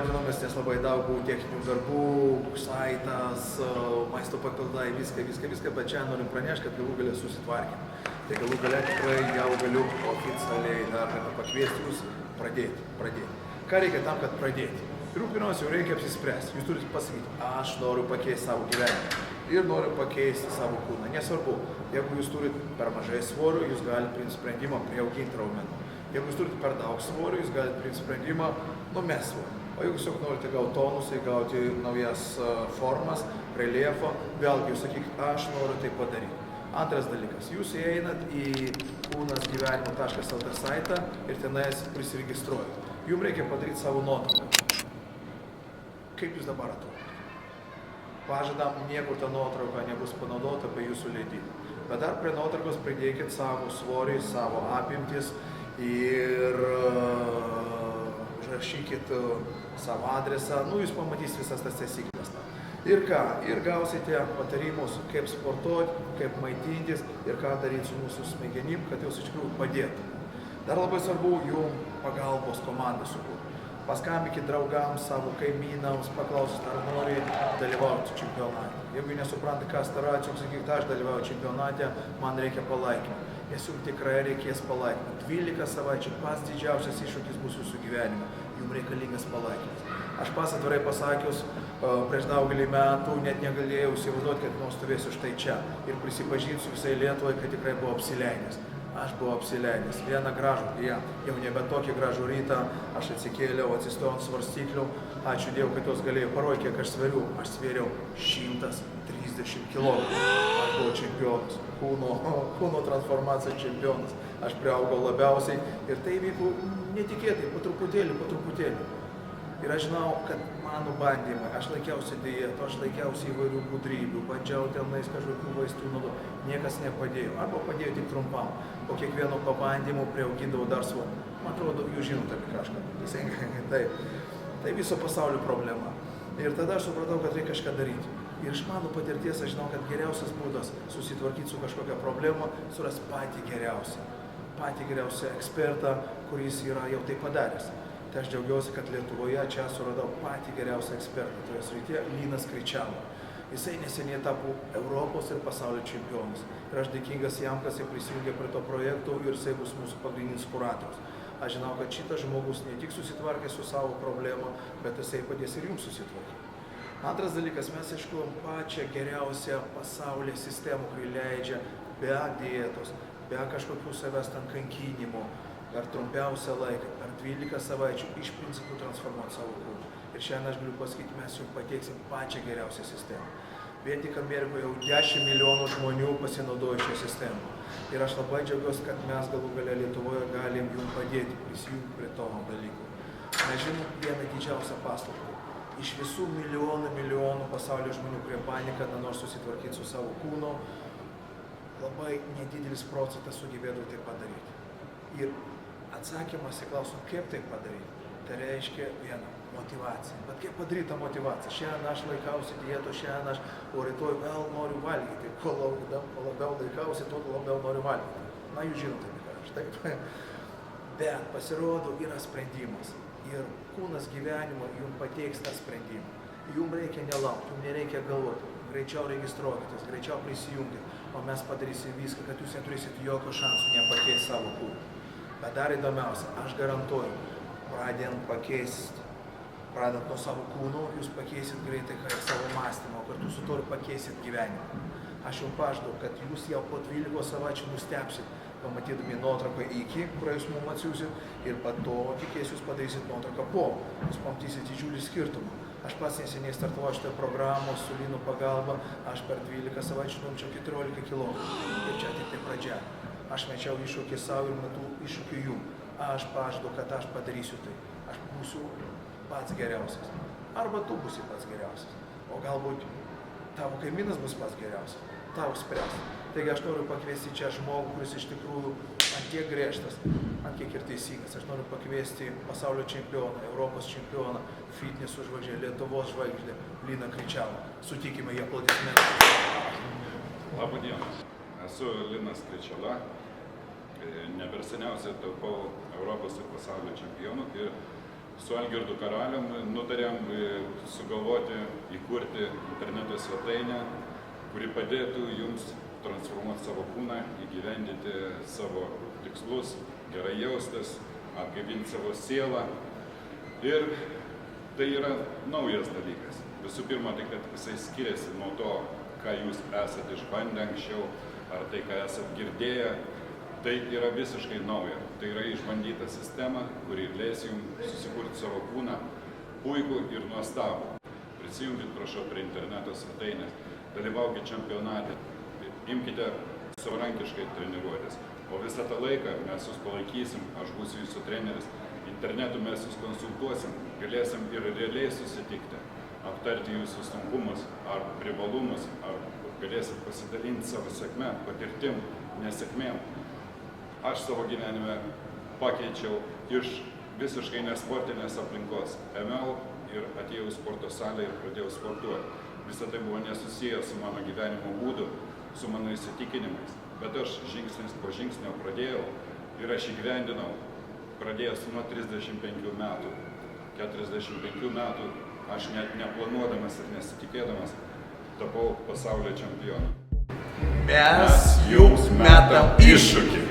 jaudinomės, nes labai daug buvo techninių darbų, saitas, maisto papildai, viską, bet čia norim pranešti, kad galų galę susitvarkėm. Tai galų galę tikrai jau galiu oficialiai dar kartą pakviesti jūs pradėti. Ką reikia tam, kad pradėti? Pirmiausia, jau reikia apsispręsti. Jūs turite pasakyti, aš noriu pakeisti savo gyvenimą ir noriu pakeisti savo kūną. Nesvarbu, jeigu jūs turite per mažai svorio, jūs galite priimti sprendimą priauginti raumenų. Jeigu jūs turite per daug svorio, jūs galite priimti sprendimą numesti svorį. O jeigu tiesiog norite gauti tonusą, gauti naujas formas, reliefo, vėlgi jūs sakykite, aš noriu tai padaryti. Antras dalykas, jūs įeinat į kūnasgyvenimo.lt saitą ir tenais prisiregistruojate. Jums reikia padaryti savo nuotrauką. Kaip jūs dabar atrodo? Pažadam, niekur ta nuotrauka nebus panaudota be jūsų leidimo. Bet dar prie nuotraukos pridėkit savo svorį, savo apimtis ir užrašykit savo adresą. Jūs pamatysite visas tas taisyklės. Ir ką? Ir gausite patarimus, kaip sportuoti, kaip maitintis ir ką daryti su mūsų smegenim, kad jūs iš tikrųjų padėtų. Dar labai svarbu jums pagalbos komandą sukurti. Paskambinkit draugams, savo kaimynams, paklauskite, ar nori dalyvauti čempionate. Jeigu nesupranta, kas tai yra, sakykite, aš dalyvauju čempionate, man reikia palaikymą. Nes jums tikrai reikės palaikymą. 12 savaičių pats didžiausias iššūkis bus jūsų gyvenime. Jums reikalingas palaikymas. Aš pats atvirai pasakius, prieš daugelį metų net negalėjau įsivaizduoti, kad stovėsiu štai čia. Ir prisipažinsiu visai Lietuvai, kad tikrai buvau apsileidęs. Aš buvau apsileidęs. Vieną gražų, jau nebe tokį gražų rytą, aš atsikėliau, atsistojau ant svarstyklių. Ačiū Dievui, kad jos galėjo parodyti, kiek aš sveriu. Aš svėriau 130 kg. Aš buvau čempionas, kūno transformacijos čempionas. Aš priaugau labiausiai ir tai vyko netikėtai, po truputėlį. Ir aš žinau, kad mano bandymai, aš laikiausi dietų, aš laikiausi įvairių gudrybių, bandžiau tenais kažkokių vaistų naudoti, niekas nepadėjo. Arba padėjo tik trumpam. Po kiekvieno pabandymo priaugindavau dar svorį. Man atrodo, jūs žinote apie kažką. Tai viso pasaulio problema. Ir tada aš supratau, kad reikia kažką daryti. Ir iš mano patirties aš žinau, kad geriausias būdas susitvarkyti su kažkokia problema, surasti patį geriausią ekspertą, kuris yra jau tai padaręs. Tai aš džiaugiausi, kad Lietuvoje čia suradau patį geriausią ekspertą toje srityje, Linas Kričalo. Jisai neseniai tapo Europos ir pasaulio čempionas. Ir aš dėkingas jam, kas jie prisijungė prie to projekto ir jisai bus mūsų pagrindinis kuratorius. Aš žinau, kad šitas žmogus ne tik susitvarkė su savo problema, bet jisai padės ir jums susitvarkyti. Antras dalykas, mes iškilom pačią geriausią pasaulyje sistemą, kuri leidžia be dietos, be kažkokių savęs ten kankinimų, per trumpiausią laiką, per 12 savaičių iš principų transformuoti savo kūną. Ir šiandien aš galiu pasakyti, mes jums pateiksim pačią geriausią sistemą. Vien tik Amerikoje jau 10 milijonų žmonių pasinaudojo šią sistemą. Ir aš labai džiaugiuosi, kad mes galų gale Lietuvoje galim jums padėti prisijungti prie to dalykų. Mes žinom vieną didžiausią paslaugą. Iš visų milijonų pasaulio žmonių, kurie panika, nors susitvarkyti su savo kūnu, labai nedidelis procentas sugebėdavo tai padaryti. Ir atsakymas į klausimą, kaip tai padaryti, tai reiškia vieną motivaciją. Bet kaip padaryti tą motivaciją? Šiandien aš laikausi dietos, o rytoj vėl noriu valgyti. Kuo labiau laikausi, tuo labiau noriu valgyti. Na, jūs žinote, ką aš taip. Bet pasirodo, yra sprendimas. Ir kūnas gyvenimo jums pateiks tą sprendimą. Jums reikia nelaukti, jums nereikia galvoti. Greičiau registruokitės, greičiau prisijungti. O mes padarysim viską, kad jūs neturėsit jokio šansų nepakeisti savo kūną. Bet dar įdomiausia, aš garantuoju, pradedant nuo savo kūno, jūs pakeisit greitai savo mąstymą, o kartu su to ir pakeisit gyvenimą. Aš jums pažadu, kad jūs jau po 12 savaičių nustebsit, pamatydami nuotrauką iki, kurią jūs mums atsiųsit, ir po to, tikėsiu, jūs padarysit nuotrauką po. Jūs pamatysit didžiulį skirtumą. Aš pats neseniai startavau šitą programą su Lino pagalba, aš per 12 savaičių numečiau 14 kg. Ir čia tik tai pradžia. Aš mečiau iššūkį savo ir metu iššūkį jums. Aš pažadu, kad aš padarysiu tai. Aš būsiu pats geriausias. Arba tu būsi pats geriausias. O galbūt tavo kaimynas bus pats geriausias. Tau spręs. Taigi aš noriu pakviesti čia žmogų, kuris iš tikrųjų ant tiek griežtas, ant kiek ir teisingas. Aš noriu pakviesti pasaulio čempioną, Europos čempioną, fitneso žvaigždę, Lietuvos žvaigždę, Liną Kričalą. Sutikime jį aplodismentus. Labą dieną. Esu Linas Kričala. Ne per seniausiai tapau Europos ir pasaulio čempionu ir su Algirdu Karalium nutarėm sugalvoti, įkurti interneto svetainę, kuri padėtų jums transformuoti savo kūną, įgyvendinti savo tikslus, gerai jaustis, atgaivinti savo sielą. Ir tai yra naujas dalykas. Visų pirma, tai kad jisai skiriasi nuo to, ką jūs esate išbandę anksčiau, ar tai, ką esate girdėję. Tai yra visiškai nauja. Tai yra išbandyta sistema, kuri leis jums susikurti savo kūną puikų ir nuostabų. Prisijungkit, prašau, prie interneto svetainės, dalyvaukit čempionate, imkite savarankiškai treniruotis. O visą tą laiką mes jūs palaikysim, aš būsiu jūsų treneris, internetu mes jūs konsultuosim, galėsim ir realiai susitikti, aptarti jūsų sunkumus ar privalumus, ar galėsit pasidalinti savo sėkme, patirtim, nesėkmėm. Aš savo gyvenime pakeičiau iš visiškai nesportinės aplinkos. Ėmiau ir atėjau į sporto salę ir pradėjau sportuoti. Visą tai buvo nesusijęs su mano gyvenimo būdu, su mano įsitikinimais. Bet aš žingsnis po žingsnio pradėjau ir aš įgyvendinau, pradėjęs nuo 35 metų. 45 metų aš net neplanuodamas ir nesitikėdamas tapau pasaulio čempionu. Mes jums metam iššūkį.